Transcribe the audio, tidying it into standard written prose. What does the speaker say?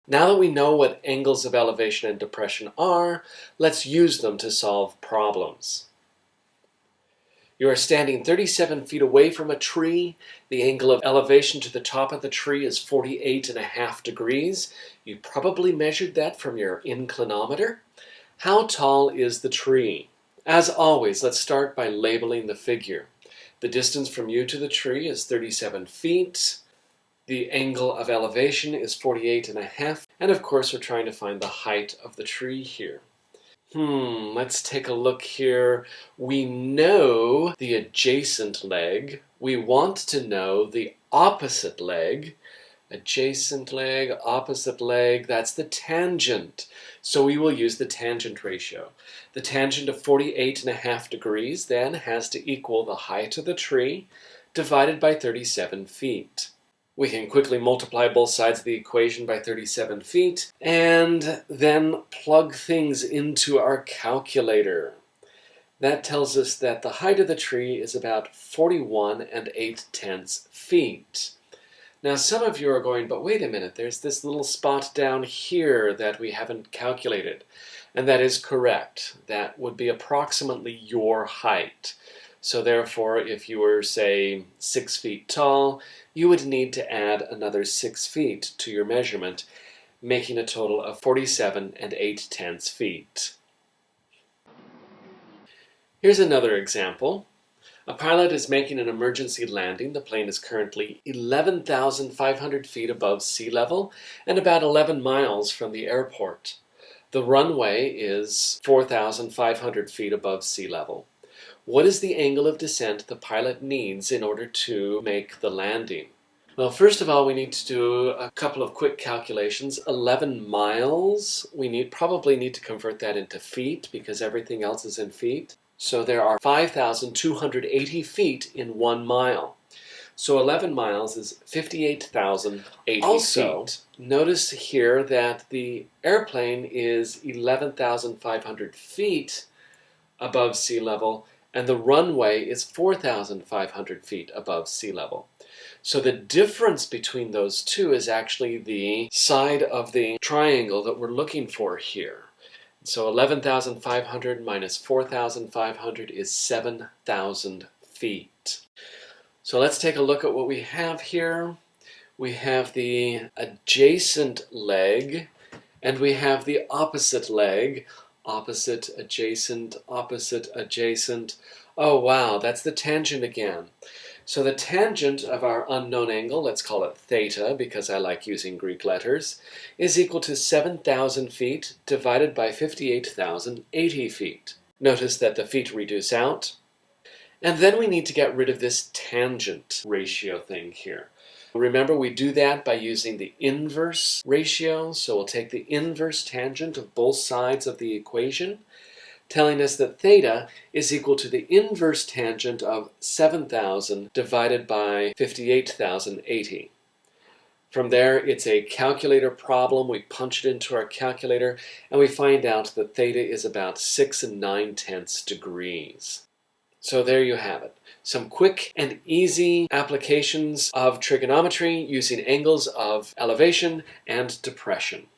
Now that we know what angles of elevation and depression are, let's use them to solve problems. You are standing 37 feet away from a tree. The angle of elevation to the top of the tree is 48.5 degrees. You probably measured that from your inclinometer. How tall is the tree? As always, let's start by labeling the figure. The distance from you to the tree is 37 feet. The angle of elevation is 48.5. And of course, we're trying to find the height of the tree here. Let's take a look here. We know the adjacent leg. We want to know the opposite leg. Adjacent leg, opposite leg, that's the tangent. So we will use the tangent ratio. The tangent of 48.5 degrees then has to equal the height of the tree divided by 37 feet. We can quickly multiply both sides of the equation by 37 feet and then plug things into our calculator. That tells us that the height of the tree is about 41.8 feet. Now some of you are going, but wait a minute, there's this little spot down here that we haven't calculated. And that is correct. That would be approximately your height. So therefore, if you were, say, 6 feet tall, you would need to add another 6 feet to your measurement, making a total of 47.8 feet. Here's another example. A pilot is making an emergency landing. The plane is currently 11,500 feet above sea level and about 11 miles from the airport. The runway is 4,500 feet above sea level. What is the angle of descent the pilot needs in order to make the landing? Well, first of all, we need to do a couple of quick calculations. 11 miles, we probably need to convert that into feet because everything else is in feet. So there are 5,280 feet in 1 mile. So 11 miles is 58,080 feet. Notice here that the airplane is 11,500 feet above sea level, and the runway is 4,500 feet above sea level. So the difference between those two is actually the side of the triangle that we're looking for here. So 11,500 minus 4,500 is 7,000 feet. So let's take a look at what we have here. We have the adjacent leg, and we have the opposite leg. Opposite, adjacent, opposite, adjacent. Oh wow, that's the tangent again. So the tangent of our unknown angle, let's call it theta because I like using Greek letters, is equal to 7,000 feet divided by 58,080 feet. Notice that the feet reduce out. And then we need to get rid of this tangent ratio thing here. Remember, we do that by using the inverse ratio. So we'll take the inverse tangent of both sides of the equation, telling us that theta is equal to the inverse tangent of 7,000 divided by 58,080. From there, it's a calculator problem. We punch it into our calculator, and we find out that theta is about 6 9/10 degrees. So there you have it. Some quick and easy applications of trigonometry using angles of elevation and depression.